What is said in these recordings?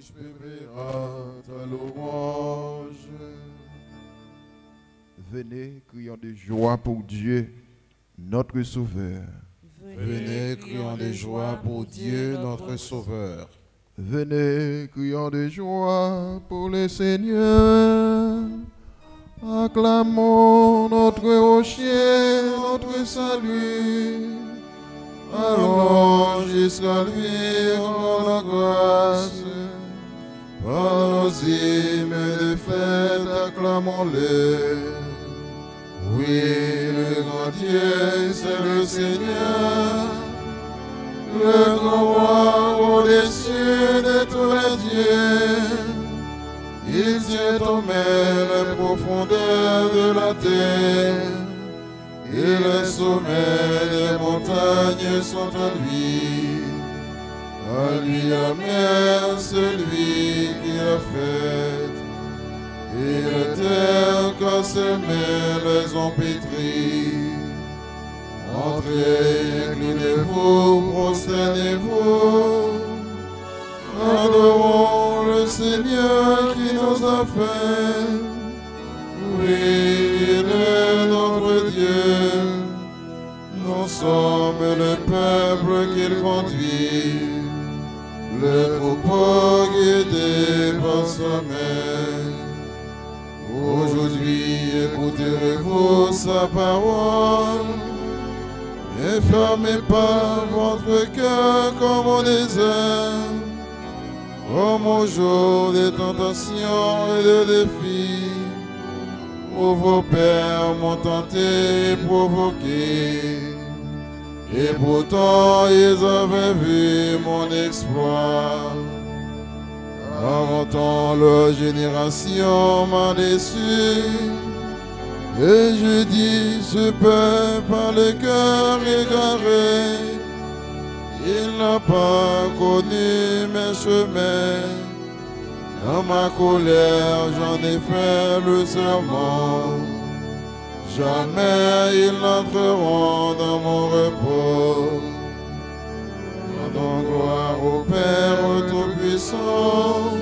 bouche publiera ta louange. Venez, crions de joie pour Dieu, notre Sauveur. Venez, crions de joie pour Dieu notre Sauveur. Venez, crions de joie pour le Seigneur. Acclamons notre rocher, notre salut. Allons jusqu'à lui en la grâce. Par nos hymnes de fête, acclamons-le. Oui, le grand Dieu, c'est le Seigneur. Le grand roi au-dessus de tous les dieux. Il tient en main les profondeurs de la terre. Et les sommets des montagnes sont à lui. À lui la mer, celui qui l'a faite. Et la terre qu'à ses mains les ont pétris. Entrez, inclinez-vous, prosternez-vous. Adorons le Seigneur qui nous a fait. Oui, il est notre Dieu. Nous sommes le peuple qu'il conduit. Le troupeau guidé par sa main. Aujourd'hui, écouterez-vous sa parole. Ne fermez pas votre cœur comme au désert, comme au jour des tentations et des défis, où vos pères m'ont tenté et provoqué, et pourtant ils avaient vu mon exploit. 40 ans, leur génération m'a déçu. Et je dis, ce peuple a le cœur égaré. Il n'a pas connu mes chemins. Dans ma colère, j'en ai fait le serment. Jamais ils n'entreront dans mon repos. Rendons gloire au Père Tout-Puissant,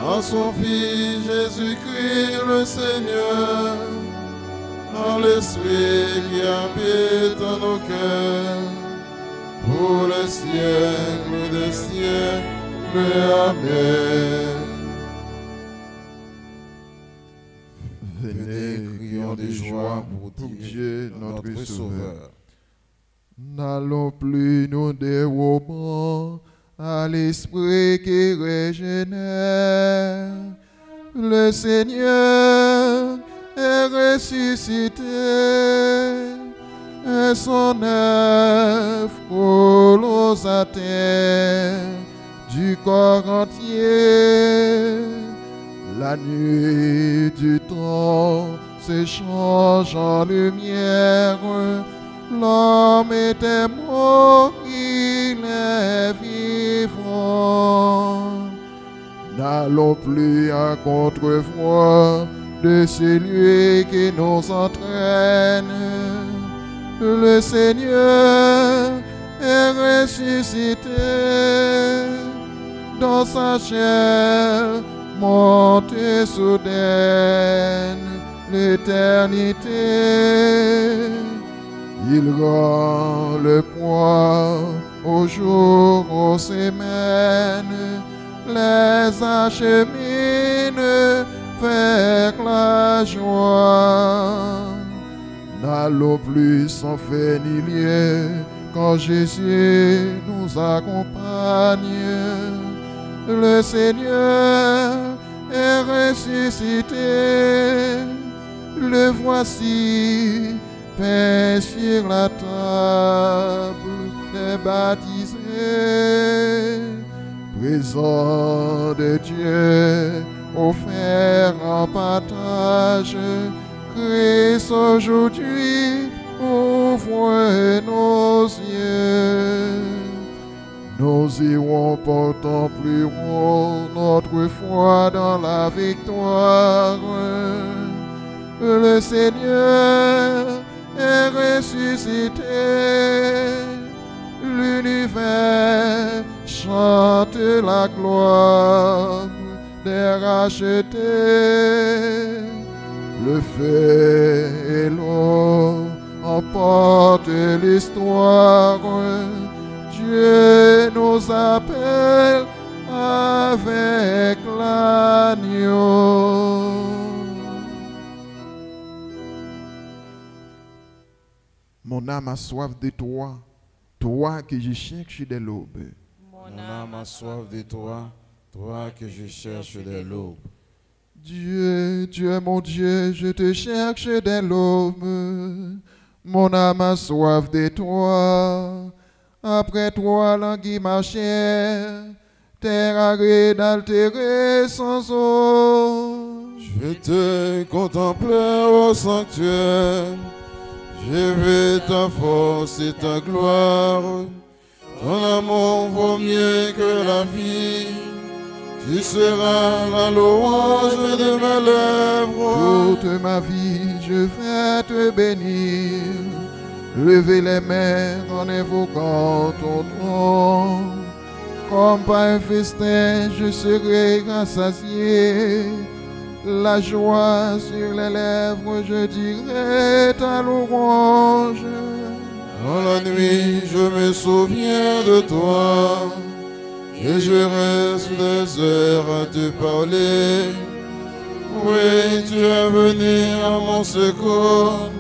à son Fils Jésus-Christ le Seigneur, à l'Esprit qui habite en nos cœurs, pour les siècles des siècles. Amen. Venez, crions de joie pour Dieu, notre Sauveur. N'allons plus nous dérober à l'Esprit qui régénère. Le Seigneur est ressuscité et son œuvre frôle à terre du corps entier. La nuit du temps s'échange en lumière. L'homme était mort, il est vivant. N'allons plus à contre-voie de celui qui nous entraîne. Le Seigneur est ressuscité dans sa chair, montée soudaine, l'éternité. Il rend le poids aux jours, aux semaines, les achemine avec la joie. N'allons plus sans fin ni lieu, quand Jésus nous accompagne. Le Seigneur est ressuscité, le voici paix sur la table des baptisés, présent de Dieu, offert en partage. Christ aujourd'hui ouvre nos yeux. Nous irons portant plus haut notre foi dans la victoire. Le Seigneur est ressuscité, l'univers chante la gloire des rachetés. Le feu et l'eau emportent l'histoire. Dieu nous appelle avec l'agneau. Mon âme a soif de toi, toi que je cherche dès l'aube. Mon âme a soif de toi, toi que je cherche dès l'aube. Dieu, Dieu mon Dieu, je te cherche dès l'aube. Mon âme a soif de toi. Après toi, languit ma chair, terre aride altérée sans eau. Je vais te contempler au sanctuaire. Je veux ta force et ta gloire. Ton amour vaut mieux que la vie. Tu seras la louange de mes lèvres. Toute ma vie, je vais te bénir. Lever les mains en invoquant ton nom. Comme par un festin, je serai rassasié. La joie sur les lèvres, je dirai ta louange. Dans la nuit, je me souviens de toi. Et je reste des heures à te parler. Oui, tu es venu à mon secours.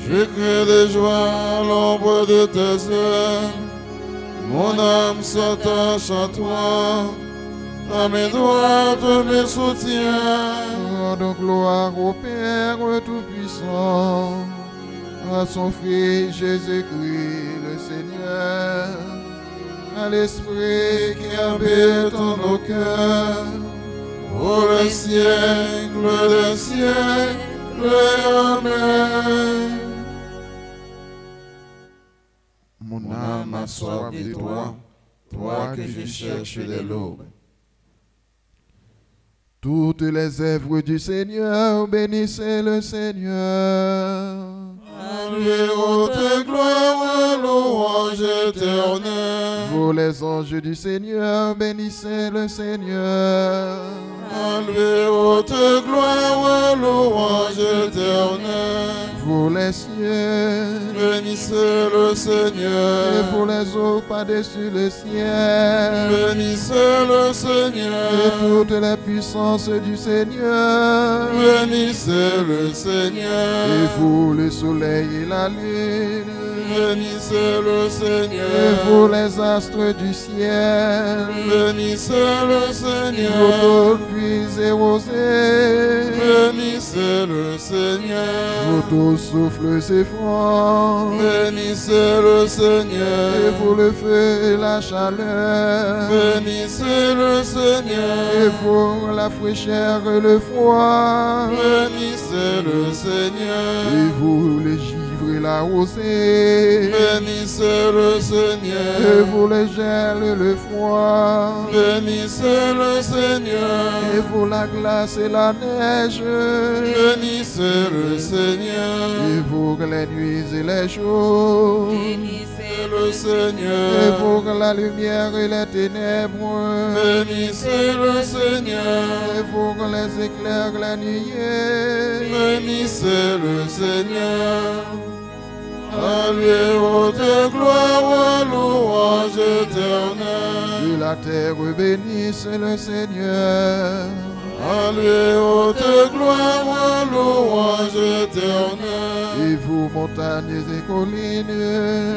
Je crie de joie à l'ombre de tes ailes. Mon âme s'attache à toi. Ta main droite me soutient. Rendons gloire au Père Tout-Puissant, à son Fils Jésus-Christ le Seigneur, à l'Esprit qui habite en nos cœurs, Pour les siècles des siècles. Amen. Mon Mon âme a soif de toi, toi que je cherche dès l'aube. Toutes les œuvres du Seigneur, bénissez le Seigneur. À lui haute gloire, louange éternelle. Vous les anges du Seigneur, bénissez le Seigneur. À lui haute gloire, louange éternelle. Vous les cieux, Bénissez le Seigneur. et vous les eaux par-dessus le ciel. Bénissez le Et Seigneur. toutes les puissances du Seigneur. Bénissez le Et Seigneur. vous, le soleil et la lune. Bénissez le Et Seigneur. vous, les astres du ciel. Bénissez le Vous Seigneur. tous puits et rosés. Bénissez le Seigneur. Vous tous souffles et fronts. Bénissez le Et Seigneur. vous, le feu et la chaleur. Bénissez le Et Seigneur. vous, la fraîcheur et le froid. Bénissez le Seigneur. Et vous, les givres et la rosée. Bénissez le Et Seigneur. vous, le gel et le froid. Bénissez le Et Seigneur. vous, la glace et la neige. Bénissez le Seigneur. Et vous, les nuits et les jours. Bénissez le Et Seigneur. vous, la lumière et les ténèbres. Bénissez le Seigneur. Et vous, les éclairs, la nuée. Bénissez le Seigneur. À lui haute gloire, louange éternelle. Et la terre bénisse le Seigneur. À lui haute gloire, louange éternelle. Et vous, montagnes et collines.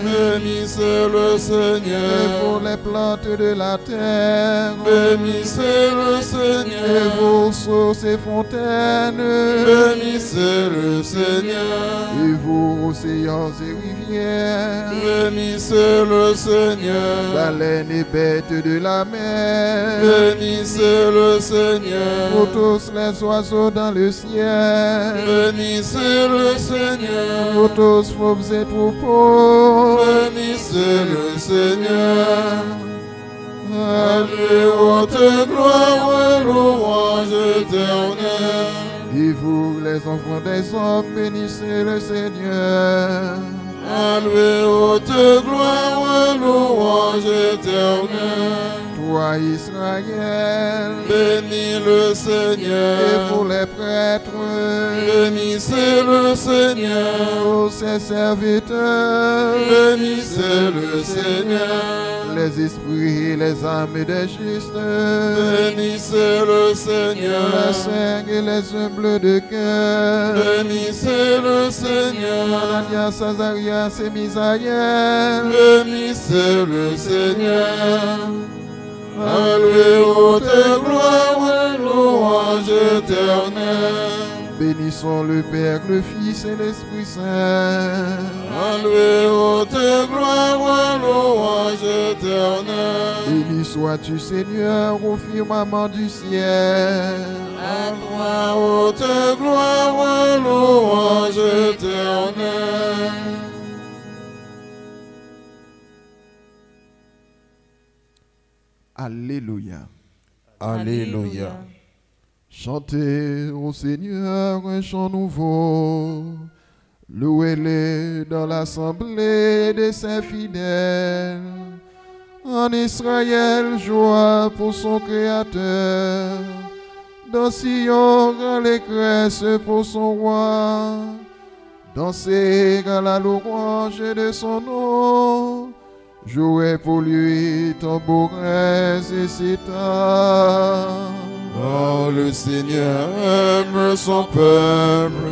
Bénissez le Et Seigneur. vous, les plantes de la terre. Bénissez le Et Seigneur. vos sources et fontaines. Bénissez le Seigneur. Et vous, océans et rivières. Bénissez le Seigneur. Baleines et bêtes de la mer. Bénissez le Seigneur. Vous tous les oiseaux dans le ciel. Bénissez le Seigneur. Vous tous fauves et troupeaux. Bénissez le Seigneur. À lui haute gloire, louange éternelle. Et vous, les enfants des hommes, bénissez le Seigneur. À lui haute gloire, louange éternelle. Toi Israël, Bénis le et Seigneur. pour les prêtres, Bénissez le Seigneur. pour ses serviteurs, Bénissez le Seigneur. les esprits, les âmes des justes, Bénissez le Seigneur. les saints et les humbles de cœur, Bénissez le Seigneur. Ananias, Azarias et Misaël, Bénissez le Seigneur. À lui haute gloire, louange éternelle. bénissons le Père, le Fils et l'Esprit Saint. À lui haute gloire, louange éternelle. Béni sois-tu, Seigneur, au firmament du ciel. À toi haute gloire, louange éternelle. Alléluia. Alléluia. Chantez au Seigneur un chant nouveau. Louez-le dans l'assemblée des saints fidèles. En Israël, joie pour son Créateur. Dans Sion, l'allégresse pour son roi. Dansez à la louange de son nom. Jouez pour lui tambourins et cithars. Oh, le Seigneur aime son peuple.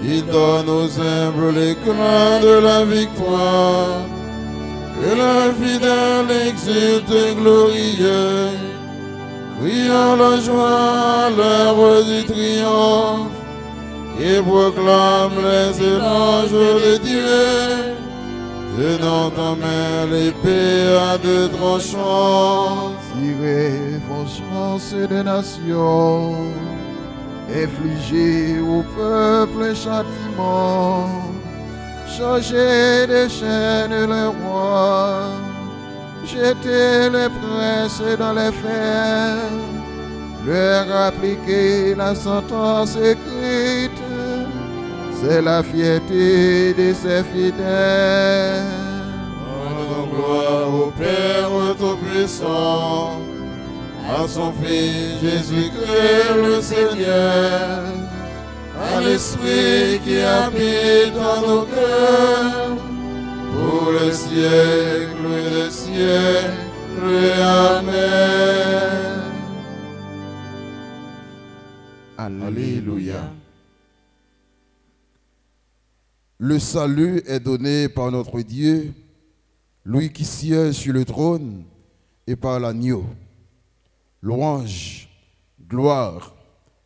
Il donne aux humbles l'éclat de la victoire. Que la fidèle exulte glorieux, criant la joie à l'heure du triomphe, et proclame les éloges de Dieu, tenant en main l'épée à deux tranchants. Tirez vengeance des nations, infligez au peuple châtiment, changez des chaînes les rois, jetez les princes dans les fers, leur appliquez la sentence écrite, c'est la fierté de ses fidèles. Rendons gloire au Père Tout-Puissant, à son Fils Jésus-Christ le Seigneur, à l'Esprit qui habite dans nos cœurs, pour le siècle des siècles. Amen. Alléluia. Le salut est donné par notre Dieu, lui qui siège sur le trône, et par l'agneau. Louange, gloire,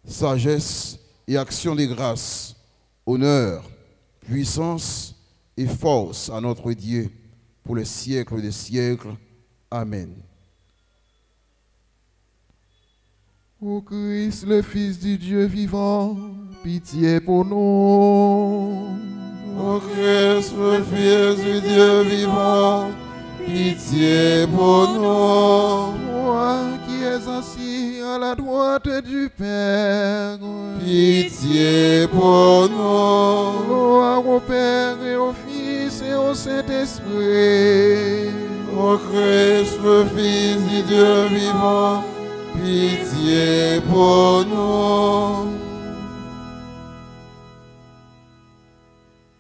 sagesse et action de grâce, honneur, puissance et force à notre Dieu pour les siècles des siècles. Amen. Ô Christ, le Fils du Dieu vivant, pitié pour nous. Ô Christ, le Fils du Dieu vivant, pitié pour nous. Toi qui es assis à la droite du Père, Pitié pour nous. gloire au Père et au Fils et au Saint-Esprit. Ô Christ, le Fils du Dieu vivant, pitié pour nous.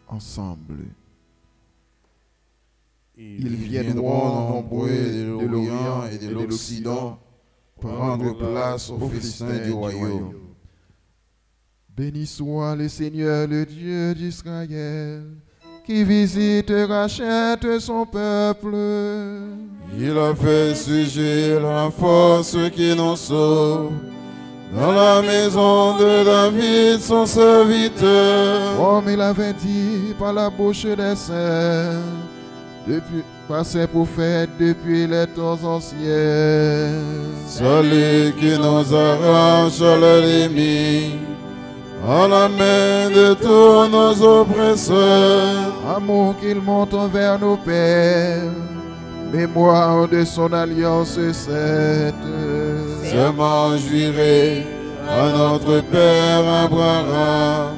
Ensemble, Ils viendront nombreux de l'Orient et de l'Occident prendre place au festin du royaume. Béni soit le Seigneur, le Dieu d'Israël, qui visite et rachète son peuple. Il a fait surgir la force qui nous sauve dans la maison de David, son serviteur. Comme il avait dit par la bouche des saints, par ses prophètes depuis les temps anciens. Celui qui nous arrache à l'ennemi, à la main de tous nos oppresseurs. Amour qu'il monte envers nos pères, mémoire de son alliance sainte. Seulement juré à notre Père Abraham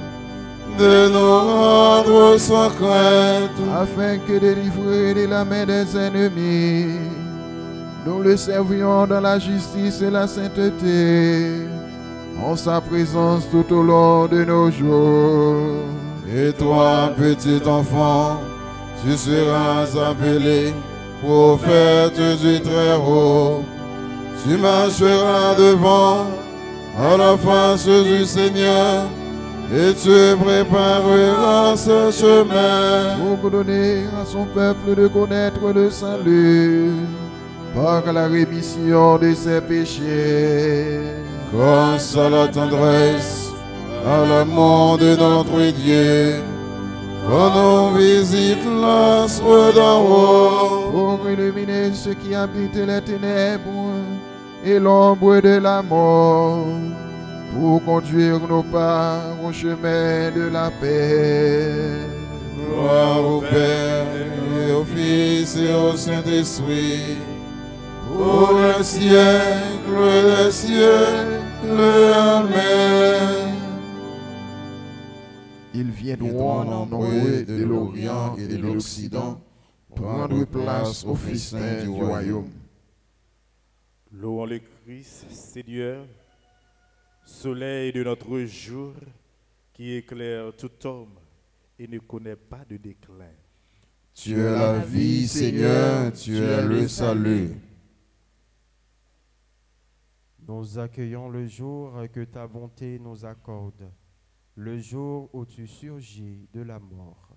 de nous rendre sans crainte, afin que délivrés de la main des ennemis, nous le servions dans la justice et la sainteté, en sa présence tout au long de nos jours. Et toi, petit enfant, tu seras appelé prophète du Très-Haut. Tu marcheras devant à la face du Seigneur et tu prépareras ce chemin Pour donner à son peuple de connaître le salut par la rémission de ses péchés. grâce à la tendresse, à l'amour de notre Dieu, quand on visite l'astre d'en haut. Pour illuminer ceux qui habitent les ténèbres et l'ombre de la mort, pour conduire nos pas au chemin de la paix. Gloire au Père et au Fils et au Saint-Esprit, pour le siècle des siècles. Amen. Ils viendront nombreux de l'Orient et de l'Occident prendre place au festin du royaume. Louons le Christ, Seigneur, soleil de notre jour, qui éclaire tout homme et ne connaît pas de déclin. Tu es la vie, Seigneur, tu es le salut. Nous accueillons le jour que ta bonté nous accorde, le jour où tu surgis de la mort.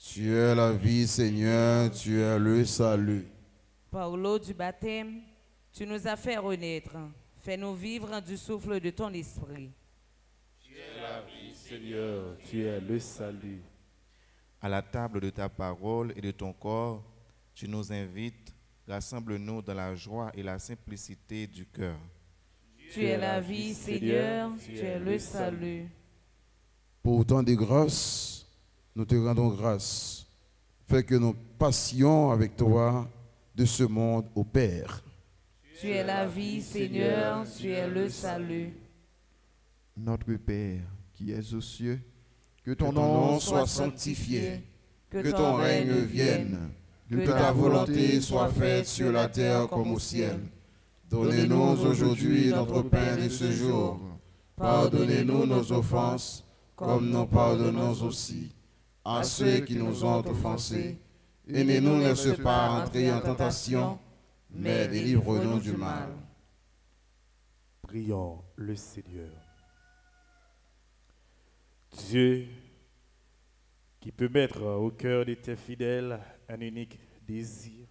Tu es la vie, Seigneur, tu es le salut. Par l'eau du baptême, tu nous as fait renaître. Fais-nous vivre du souffle de ton esprit. Tu es la vie, Seigneur, tu es le salut. À la table de ta parole et de ton corps, tu nous invites, rassemble-nous dans la joie et la simplicité du cœur. Tu es la vie, Seigneur, tu es le salut. Pour autant de grâces, nous te rendons grâce. Fais que nous passions avec toi de ce monde au Père. Tu es la vie, Seigneur, tu es le salut. Notre Père, qui es aux cieux, que Que ton ton nom nom soit soit sanctifié, Que que ton règne vienne, que ta volonté soit faite sur la terre comme au ciel. Donnez-nous aujourd'hui notre pain de ce jour. Pardonnez-nous nos offenses, comme nous pardonnons aussi à ceux qui nous ont offensés. Et ne nous laisse pas entrer en tentation, mais délivre-nous du mal. Prions le Seigneur. Dieu, qui peut mettre au cœur de tes fidèles un unique désir,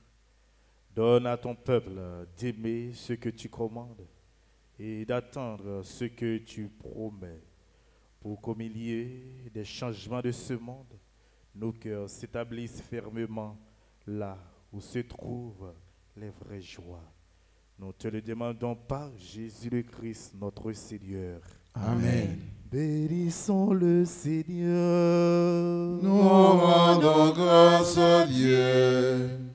donne à ton peuple d'aimer ce que tu commandes et d'attendre ce que tu promets, pour qu'au milieu des changements de ce monde, nos cœurs s'établissent fermement là où se trouvent les vraies joies. Nous te le demandons par Jésus le Christ, notre Seigneur. Amen. Bénissons le Seigneur. Nous rendons grâce à Dieu.